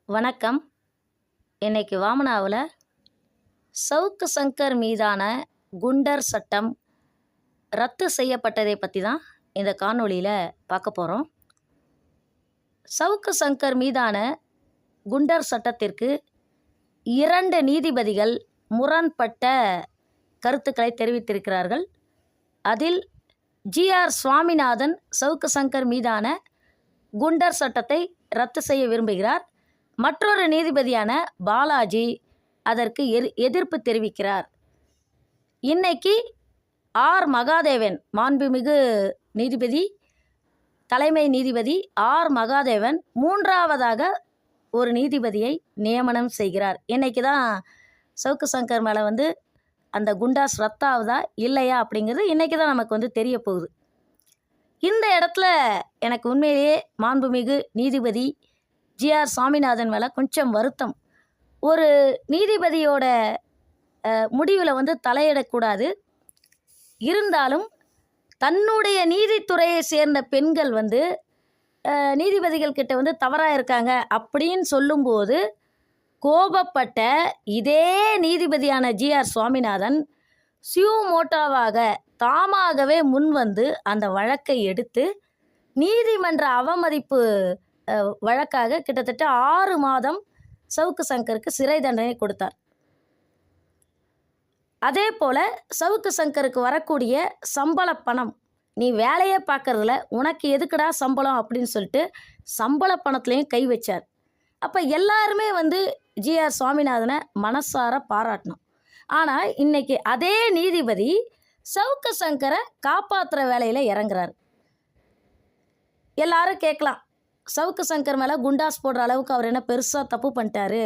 வணக்கம். இன்னைக்கு வாமனாவில் சவுக்கு சங்கர் மீதான குண்டர் சட்டம் ரத்து செய்யப்பட்டதை பற்றி தான் இந்த காணொளியில் பார்க்க போகிறோம். சவுக்கு சங்கர் மீதான குண்டர் சட்டத்திற்கு 2 நீதிபதிகள் முரண்பட்ட கருத்துக்களை தெரிவித்திருக்கிறார்கள். அதில் ஜி.ஆர். சுவாமிநாதன் சவுக்கு சங்கர் மீதான குண்டர் சட்டத்தை ரத்து செய்ய விரும்புகிறார். மற்றொரு நீதிபதியான பாலாஜி அதற்கு எதிர்ப்பு தெரிவிக்கிறார். இன்னைக்கு ஆர். மகாதேவன், மாண்புமிகு நீதிபதி, தலைமை நீதிபதி ஆர். மகாதேவன் 3வது ஒரு நீதிபதியை நியமனம் செய்கிறார். இன்னைக்கு தான் சவுக்கு சங்கர் மேலே அந்த குண்டாஸ் ரத்தாவதா இல்லையா அப்படிங்கிறது இன்றைக்கி தான் நமக்கு தெரிய போகுது. இந்த இடத்துல எனக்கு உண்மையிலேயே மாண்புமிகு நீதிபதி ஜி.ஆர். சுவாமிநாதன் மேலே கொஞ்சம் வருத்தம். ஒரு நீதிபதியோட முடிவில் தலையிடக்கூடாது. இருந்தாலும் தன்னுடைய நீதித்துறையை சேர்ந்த பெண்கள் நீதிபதிகள் கிட்ட தவறாக இருக்காங்க அப்படின்னு சொல்லும்போது கோபப்பட்ட இதே நீதிபதியான ஜி.ஆர். சுவாமிநாதன் சியூமோட்டோவாக தாமாகவே முன்வந்து அந்த வழக்கை எடுத்து நீதிமன்ற அவமதிப்பு வழக்காக கிட்டத்தட்ட 6 மாதம் சவுக்கு சங்கருக்கு சிறை தண்டனை கொடுத்தார். அதே போல் சவுக்கு சங்கருக்கு வரக்கூடிய சம்பள பணம், நீ வேலையே பார்க்கறதில்ல, உனக்கு எதுக்குடா சம்பளம் அப்படின்னு சொல்லிட்டு சம்பள பணத்துலேயும் கை வச்சார். அப்போ எல்லாருமே ஜி.ஆர். சுவாமிநாதனை மனசார பாராட்டணும். ஆனால் இன்றைக்கி அதே நீதிபதி சவுக்கு சங்கரை காப்பாற்றுற வேலையில் இறங்குறார். எல்லாரும் கேட்கலாம், சவுக்கு சங்கர் மேலே குண்டாஸ் போடுற அளவுக்கு அவர் என்ன பெருசாக தப்பு பண்ணிட்டாரு?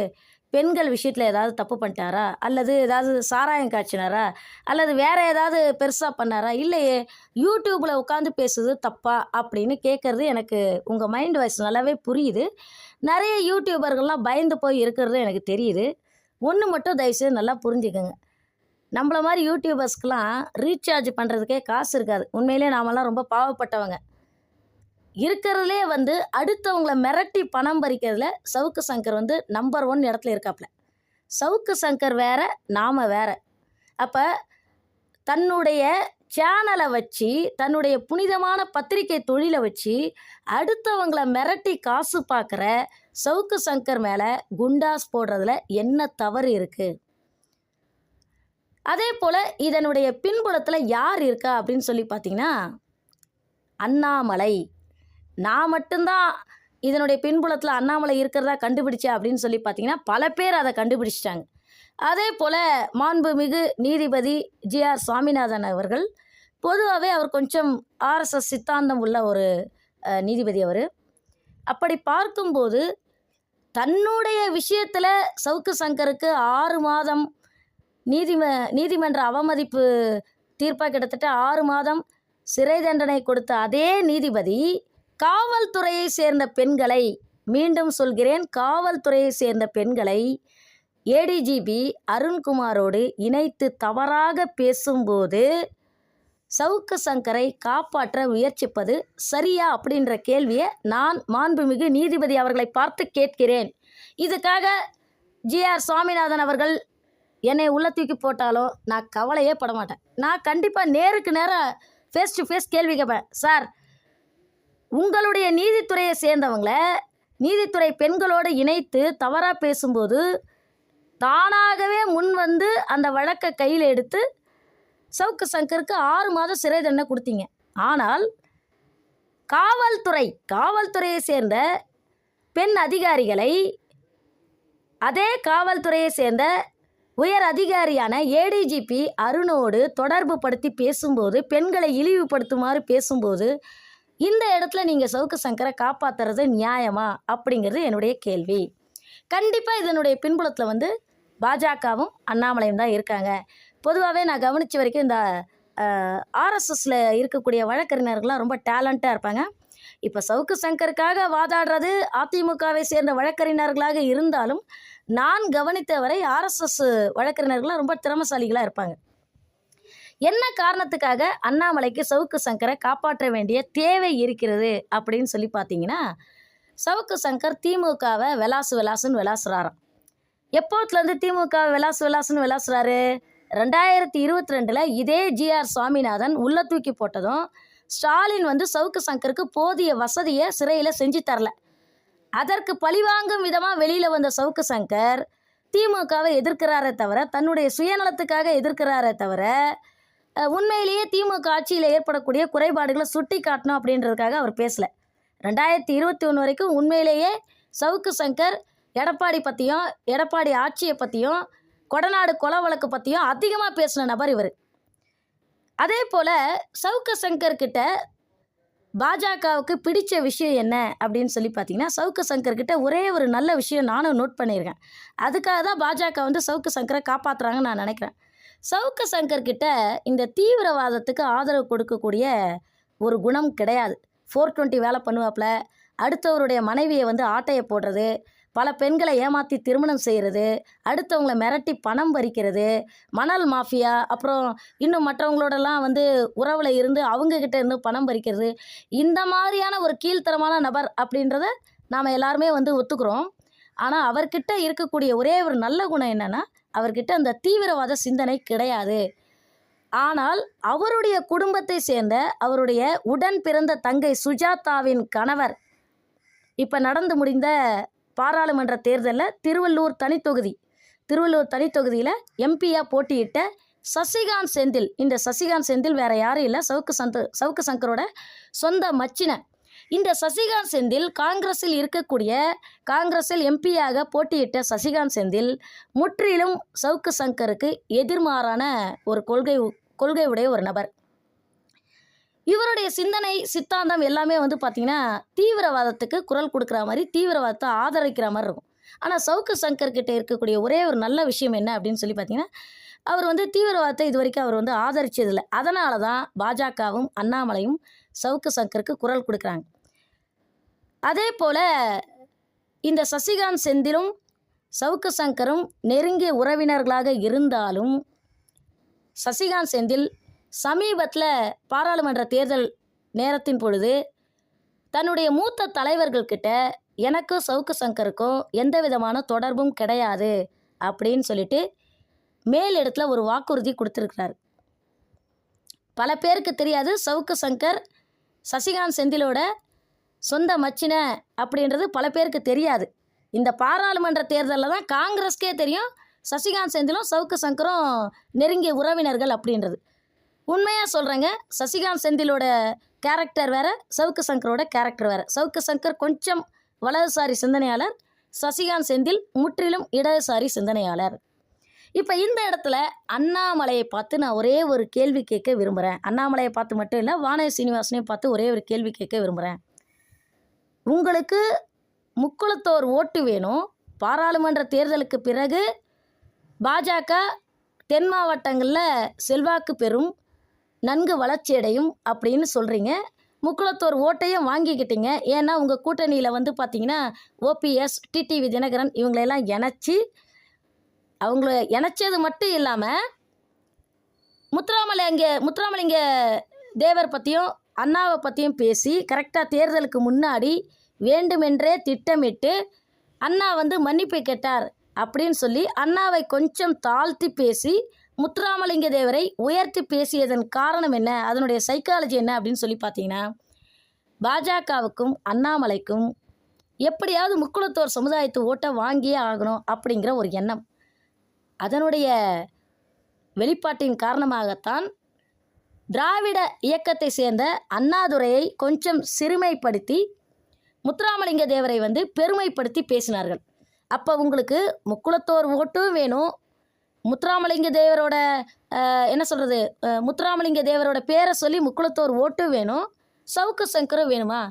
பெண்கள் விஷயத்தில் ஏதாவது தப்பு பண்ணிட்டாரா? அல்லது ஏதாவது சாராயம் காய்ச்சினாரா? அல்லது வேறு ஏதாவது பெருசாக பண்ணாரா? இல்லையே, யூடியூப்பில் உட்காந்து பேசுறது தப்பா அப்படின்னு கேட்குறது எனக்கு உங்கள் மைண்ட் வாய்ஸ் நல்லாவே புரியுது. நிறைய யூடியூபர்கள்லாம் பயந்து போய் இருக்கிறது எனக்கு தெரியுது. ஒன்று மட்டும் தயவுசெய்து நல்லா புரிஞ்சுக்கோங்க. நம்மள மாதிரி யூடியூபர்ஸ்க்கெலாம் ரீசார்ஜ் பண்ணுறதுக்கே காசு இருக்காது. உண்மையிலே நாமெல்லாம் ரொம்ப பாவப்பட்டவங்க. இருக்கிறதுலே அடுத்தவங்கள மிரட்டி பணம் பறிக்கிறதுல சவுக்கு சங்கர் நம்பர் 1 இடத்துல இருக்காப்புல. சவுக்கு சங்கர் வேற, நாம் வேற. அப்போ தன்னுடைய சேனலை வச்சு, தன்னுடைய புனிதமான பத்திரிகை தொழிலை வச்சு அடுத்தவங்கள மிரட்டி காசு பார்க்குற சவுக்கு சங்கர் மேலே குண்டாஸ் போடுறதுல என்ன தவறு இருக்குது? அதே போல் இதனுடைய பின்புலத்தில் யார் இருக்கா அப்படின்னு சொல்லி பார்த்தீங்கன்னா அண்ணாமலை. நான் மட்டும்தான் இதனுடைய பின்புலத்தில் அண்ணாமலை இருக்கிறதா கண்டுபிடிச்சேன் அப்படின்னு சொல்லி பார்த்தீங்கன்னா பல பேர் அதை கண்டுபிடிச்சிட்டாங்க. அதே போல் மாண்புமிகு நீதிபதி ஜி.ஆர். சுவாமிநாதன் அவர்கள் பொதுவாகவே அவர் கொஞ்சம் ஆர்எஸ்எஸ் சித்தாந்தம் உள்ள ஒரு நீதிபதி. அவர் அப்படி பார்க்கும்போது தன்னுடைய விஷயத்தில் சவுக்கு சங்கருக்கு 6 மாதம் நீதிமன்ற அவமதிப்பு தீர்ப்பாக கிட்டத்தட்ட 6 மாதம் சிறை தண்டனை கொடுத்த அதே நீதிபதி காவல்துறையை சேர்ந்த பெண்களை, மீண்டும் சொல்கிறேன், காவல்துறையை சேர்ந்த பெண்களை ஏடிஜிபி அருண்குமாரோடு இணைத்து தவறாக பேசும்போது சவுக்கு சங்கரை காப்பாற்ற முயற்சிப்பது சரியா அப்படின்ற கேள்வியை நான் மாண்புமிகு நீதிபதி அவர்களை பார்த்து கேட்கிறேன். இதுக்காக ஜி.ஆர். சுவாமிநாதன் அவர்கள் என்னை உள்ள தூக்கி போட்டாலும் நான் கவலையே படமாட்டேன். நான் கண்டிப்பாக நேருக்கு நேராக ஃபேஸ் டு ஃபேஸ் கேள்வி கேட்பேன். சார், உங்களுடைய நீதித்துறையை சேர்ந்தவங்கள நீதித்துறை பெண்களோடு இணைத்து தவறாக பேசும்போது தானாகவே முன் அந்த வழக்கை கையில் எடுத்து சவுக்கு சங்கருக்கு 6 மாதம் சிறை தண்டனை கொடுத்தீங்க. ஆனால் காவல்துறையை சேர்ந்த பெண் அதிகாரிகளை அதே காவல்துறையை சேர்ந்த உயர் அதிகாரியான ஏடிஜிபி அருணோடு தொடர்பு படுத்தி பேசும்போது, பெண்களை இழிவுபடுத்துமாறு பேசும்போது இந்த இடத்துல நீங்கள் சவுக்கு சங்கரை காப்பாற்றுறது நியாயமா அப்படிங்கிறது என்னுடைய கேள்வி. கண்டிப்பாக இதனுடைய பின்புலத்தில் பாஜகவும் அண்ணாமலையும் தான் இருக்காங்க. பொதுவாகவே நான் கவனித்த வரைக்கும் இந்த ஆர்எஸ்எஸில் இருக்கக்கூடிய வழக்கறிஞர்கள்லாம் ரொம்ப டேலண்ட்டாக இருப்பாங்க. இப்போ சவுக்கு சங்கருக்காக வாதாடுறது அதிமுகவை சேர்ந்த வழக்கறிஞர்களாக இருந்தாலும் நான் கவனித்த வரை ஆர்எஸ்எஸ் வழக்கறிஞர்கள்லாம் ரொம்ப திறமைசாலிகளாக இருப்பாங்க. என்ன காரணத்துக்காக அண்ணாமலைக்கு சவுக்கு சங்கரை காப்பாற்ற வேண்டிய தேவை இருக்கிறது அப்படின்னு சொல்லி பார்த்தீங்கன்னா, சவுக்கு சங்கர் திமுகவை விளாசுன்னு விளாசுறாராம். எப்போத்துலேருந்து திமுகவை விளாசுன்னு விளாசுறாரு? 2022 இதே ஜிஆர் சுவாமிநாதன் உள்ள தூக்கி போட்டதும் ஸ்டாலின் வந்து சவுக்கு சங்கருக்கு போதிய வசதியை சிறையில் செஞ்சு தரல. அதற்கு பழிவாங்கும் விதமாக வெளியில் வந்த சவுக்கு சங்கர் திமுகவை எதிர்க்கிறாரே தவிர, தன்னுடைய சுயநலத்துக்காக எதிர்க்கிறாரே தவிர, உண்மையிலேயே திமுக ஆட்சியில் ஏற்படக்கூடிய குறைபாடுகளை சுட்டி காட்டணும் அப்படின்றதுக்காக அவர் பேசலை. 2021 வரைக்கும் உண்மையிலேயே சவுக்கு சங்கர் எடப்பாடி பற்றியும், எடப்பாடி ஆட்சியை பற்றியும், கொடநாடு கொலை வழக்கு பற்றியும் அதிகமாக பேசின நபர் இவர். அதே போல் சவுக்கு சங்கர்கிட்ட பாஜகவுக்கு பிடிச்ச விஷயம் என்ன அப்படின்னு சொல்லி பார்த்தீங்கன்னா, சவுக்கு சங்கர்கிட்ட ஒரே ஒரு நல்ல விஷயம் நானும் நோட் பண்ணியிருக்கேன். அதுக்காக தான் பாஜக வந்து சவுக்கு சங்கரை காப்பாற்றுறாங்கன்னு நான் நினைக்கிறேன். சவுக்கு சங்கர்கிட்ட இந்த தீவிரவாதத்துக்கு ஆதரவு கொடுக்கக்கூடிய ஒரு குணம் கிடையாது. 420 வேலை பண்ணுவாப்புல, அடுத்தவருடைய மனைவியை வந்து ஆட்டையை போடுறது, பல பெண்களை ஏமாற்றி திருமணம் செய்கிறது, அடுத்தவங்களை மிரட்டி பணம் பறிக்கிறது, மணல் மாஃபியா, அப்புறம் இன்னும் மற்றவங்களோடலாம் வந்து உறவில் இருந்து அவங்கக்கிட்ட இருந்து பணம் பறிக்கிறது, இந்த மாதிரியான ஒரு கீழ்த்தரமான நபர் அப்படின்றத நாம் எல்லாருமே வந்து ஒத்துக்கிறோம். ஆனால் அவர்கிட்ட இருக்கக்கூடிய ஒரே ஒரு நல்ல குணம் என்னென்னா, அவர்கிட்ட அந்த தீவிரவாத சிந்தனை கிடையாது. ஆனால் அவருடைய குடும்பத்தை சேர்ந்த அவருடைய உடன் பிறந்த தங்கை சுஜாதாவின் கணவர் இப்போ நடந்து முடிந்த பாராளுமன்ற தேர்தலில் திருவள்ளூர் தனித்தொகுதியில் எம்பியாக போட்டியிட்ட சசிகாந்த் செந்தில். இந்த சசிகாந்த் செந்தில் வேறு யாரும் இல்லை, சவுக்கு சங்கரோட சொந்த மச்சினன். இந்த சசிகாந்த் செந்தில் காங்கிரஸில் எம்பியாக போட்டியிட்ட சசிகாந்த் செந்தில் முற்றிலும் சவுக்கு சங்கருக்கு எதிர்மாறான ஒரு கொள்கை உடைய ஒரு நபர். இவருடைய சிந்தனை சித்தாந்தம் எல்லாமே வந்து பார்த்திங்கன்னா தீவிரவாதத்துக்கு குரல் கொடுக்குற மாதிரி, தீவிரவாதத்தை ஆதரிக்கிற மாதிரி இருக்கும். ஆனால் சவுக்கு சங்கர்கிட்ட இருக்கக்கூடிய ஒரே ஒரு நல்ல விஷயம் என்ன அப்படின்னு சொல்லி பார்த்தீங்கன்னா, அவர் வந்து தீவிரவாதத்தை இது வரைக்கும் அவர் வந்து ஆதரிச்சதில்லை. அதனால தான் பாஜகவும் அண்ணாமலையும் சவுக்கு சங்கருக்கு குரல் கொடுக்குறாங்க. அதே போல் இந்த சசிகாந்த் செந்திலும் சவுக்கு சங்கரும் நெருங்கிய உறவினர்களாக இருந்தாலும், சசிகாந்த் செந்தில் சமீபத்தில் பாராளுமன்ற தேர்தல் நேரத்தின் பொழுது தன்னுடைய மூத்த தலைவர்கள்கிட்ட எனக்கும் சவுக்கு சங்கருக்கும் எந்த விதமான தொடர்பும் கிடையாது அப்படின்னு சொல்லிட்டு மேலிடத்துல ஒரு வாக்குறுதி கொடுத்துருக்கிறார். பல பேருக்கு தெரியாது, சவுக்கு சங்கர் சசிகாந்த் செந்திலோட சொந்த மச்சின அப்படின்றது பல பேருக்கு தெரியாது. இந்த பாராளுமன்ற தேர்தலில் தான் காங்கிரஸ்க்கே தெரியும் சசிகாந்த் செந்திலும் சவுக்கு சங்கரும் நெருங்கிய உறவினர்கள் அப்படின்றது. உண்மையாக சொல்கிறேங்க, சசிகாந்த் செந்திலோட கேரக்டர் வேறு, சவுக்கு சங்கரோட கேரக்டர் வேறு. சவுக்கு சங்கர் கொஞ்சம் வலதுசாரி சிந்தனையாளர், சசிகாந்த் செந்தில் முற்றிலும் இடதுசாரி சிந்தனையாளர். இப்போ இந்த இடத்துல அண்ணாமலையை பார்த்து நான் ஒரே ஒரு கேள்வி கேட்க விரும்புகிறேன். அண்ணாமலையை பார்த்து மட்டும் இல்லை, வானதி சீனிவாசனையும் பார்த்து ஒரே ஒரு கேள்வி கேட்க விரும்புகிறேன். உங்களுக்கு முக்குளத்தோர் ஓட்டு வேணும். பாராளுமன்ற தேர்தலுக்கு பிறகு பாஜக தென் மாவட்டங்களில் செல்வாக்கு பெறும், நன்கு வளர்ச்சியடையும் அப்படின்னு சொல்கிறீங்க. முக்குளத்தோர் ஓட்டையும் வாங்கிக்கிட்டீங்க. ஏன்னா உங்கள் கூட்டணியில் வந்து பார்த்திங்கன்னா ஓபிஎஸ், டிடிவி தினகரன் இவங்களெல்லாம் அவங்கள இணைச்சது மட்டும் இல்லாமல் முத்துராமலிங்க தேவர் பற்றியும் அண்ணாவை பற்றியும் பேசி கரெக்டாக தேர்தலுக்கு முன்னாடி வேண்டுமென்றே திட்டமிட்டு அண்ணா வந்து மன்னிப்பு கேட்டார் அப்படின்னு சொல்லி அண்ணாவை கொஞ்சம் தாழ்த்தி பேசி முத்துராமலிங்க தேவரை உயர்த்தி பேசியதன் காரணம் என்ன, அதனுடைய சைக்காலஜி என்ன அப்படின்னு சொல்லி பார்த்தீங்கன்னா, பாஜகவுக்கும் அண்ணாமலைக்கும் எப்படியாவது முக்குளத்தோர் சமுதாயத்து ஓட்டை வாங்கியே ஆகணும் அப்படிங்கிற ஒரு எண்ணம். அதனுடைய வெளிப்பாட்டின் காரணமாகத்தான் திராவிட இயக்கத்தை சேர்ந்த அண்ணாதுரையை கொஞ்சம் சிறுமைப்படுத்தி முத்துராமலிங்க தேவரை வந்து பெருமைப்படுத்தி பேசினார்கள். அப்போ உங்களுக்கு முக்குளத்தோர் ஓட்டும் வேணும், முத்துராமலிங்க தேவரோட முத்துராமலிங்க தேவரோட பேரை சொல்லி முக்குளத்தோர் ஓட்டும் வேணும், சவுக்கு சங்கரும் வேணுமா?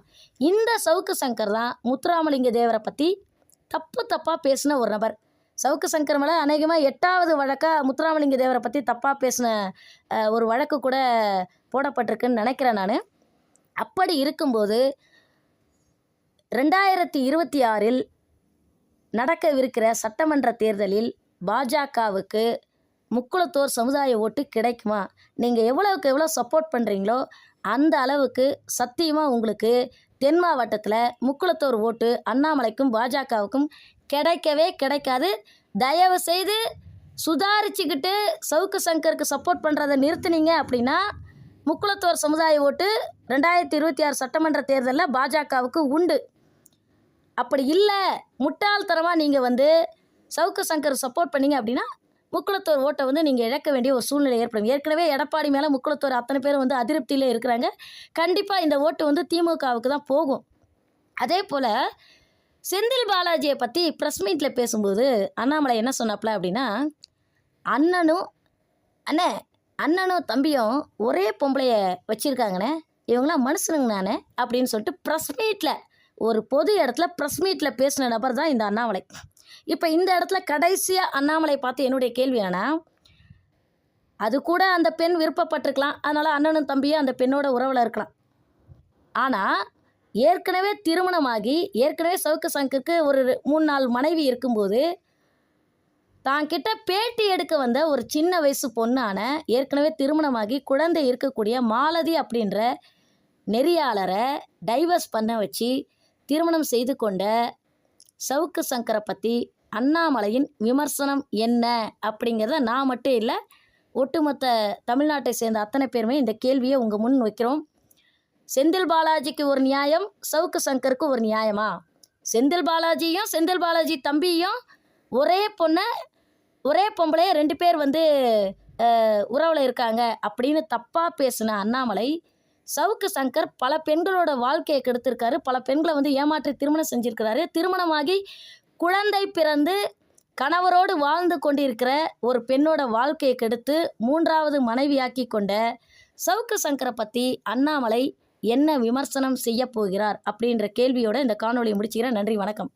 இந்த சவுக்கு சங்கர் தான் முத்துராமலிங்க தேவரை பற்றி தப்பாக பேசின ஒரு நபர். சவுக்கு சங்கர் மேலே அநேகமாக 8வது வழக்காக முத்துராமலிங்க தேவரை பற்றி தப்பாக பேசின ஒரு வழக்கு கூட போடப்பட்டிருக்குன்னு நினைக்கிறேன் நான். அப்படி இருக்கும்போது 2026 நடக்கவிருக்கிற சட்டமன்ற தேர்தலில் பாஜகவுக்கு முக்குளத்தோர் சமுதாய ஓட்டு கிடைக்குமா? நீங்கள் எவ்வளோக்கு எவ்வளோ சப்போர்ட் பண்ணுறீங்களோ அந்த அளவுக்கு சத்தியமாக உங்களுக்கு தென் மாவட்டத்தில் முக்குளத்தோர் ஓட்டு அண்ணாமலைக்கும் பாஜகவுக்கும் கிடைக்கவே கிடைக்காது. தயவு செய்து சுதாரிச்சுக்கிட்டு சவுக்கு சங்கருக்கு சப்போர்ட் பண்ணுறதை நிறுத்துனீங்க அப்படின்னா முக்குளத்தோர் சமுதாய ஓட்டு 2026 சட்டமன்ற தேர்தலில் பாஜகவுக்கு உண்டு. அப்படி இல்லை, முட்டாள்தனமாக நீங்கள் சவுக்கு சங்கர் சப்போர்ட் பண்ணீங்க அப்படின்னா முக்குளத்தோர் ஓட்டை நீங்கள் இழக்க வேண்டிய ஒரு சூழ்நிலை ஏற்படும். ஏற்கனவே எடப்பாடி மேலே முக்குளத்தோர் அத்தனை பேர் அதிருப்தியில் இருக்கிறாங்க. கண்டிப்பாக இந்த ஓட்டு திமுகவுக்கு தான் போகும். அதே போல் செந்தில் பாலாஜியை பற்றி ப்ரெஸ் மீட்டில் பேசும்போது அண்ணாமலை என்ன சொன்னாப்ல அப்படின்னா, அண்ணனும் தம்பியும் ஒரே பொம்பளைய வச்சுருக்காங்கண்ணே, இவங்களாம் மனுஷனுங்க நானே அப்படின்னு சொல்லிட்டு ப்ரெஸ் மீட்டில், ஒரு பொது இடத்துல ப்ரெஸ் மீட்டில் பேசின நபர் தான் இந்த அண்ணாமலை. இப்போ இந்த இடத்துல கடைசியாக அண்ணாமலை பார்த்து என்னுடைய கேள்வி என்னன்னா, அது கூட அந்த பெண் விருப்பப்பட்டிருக்கலாம், அதனால் அண்ணனும் தம்பியும் அந்த பெண்ணோட உறவில் இருக்கலாம். ஆனால் ஏற்கனவே திருமணமாகி ஏற்கனவே சவுக்கு சங்கருக்கு ஒரு 3-4 மனைவி இருக்கும்போது தான் கிட்ட பேட்டி எடுக்க வந்த ஒரு சின்ன வயசு பொண்ணான ஏற்கனவே திருமணமாகி குழந்தை இருக்கக்கூடிய மாலதி அப்படின்ற நெறியாளரை டைவர்ஸ் பண்ண வச்சு திருமணம் செய்து கொண்ட சவுக்கு சங்கரை பற்றி அண்ணாமலையின் விமர்சனம் என்ன அப்படிங்கிறத நான் மட்டும் இல்லை, ஒட்டுமொத்த தமிழ்நாட்டை சேர்ந்த அத்தனை பேருமே இந்த கேள்வியை உங்கள் முன் வைக்கிறோம். செந்தில் பாலாஜிக்கு ஒரு நியாயம், சவுக்கு சங்கருக்கு ஒரு நியாயமா? செந்தில் பாலாஜியும் செந்தில் பாலாஜி தம்பியும் ஒரே பொம்பளையே 2 பேர் உறவில் இருக்காங்க அப்படின்னு தப்பாக பேசின அண்ணாமலை, சவுக்கு சங்கர் பல பெண்களோட வாழ்க்கையை கெடுத்திருக்காரு, பல பெண்களை ஏமாற்றி திருமணம் செஞ்சுருக்கிறாரு. திருமணமாகி குழந்தை பிறந்து கணவரோடு வாழ்ந்து கொண்டிருக்கிற ஒரு பெண்ணோட வாழ்க்கையை கெடுத்து 3வது மனைவியாக்கி கொண்ட சவுக்கு சங்கரை பற்றி அண்ணாமலை என்ன விமர்சனம் செய்ய போகிறார் அப்படின்ற கேள்வியோட இந்த காணொலியை முடிச்சுக்கிறேன். நன்றி, வணக்கம்.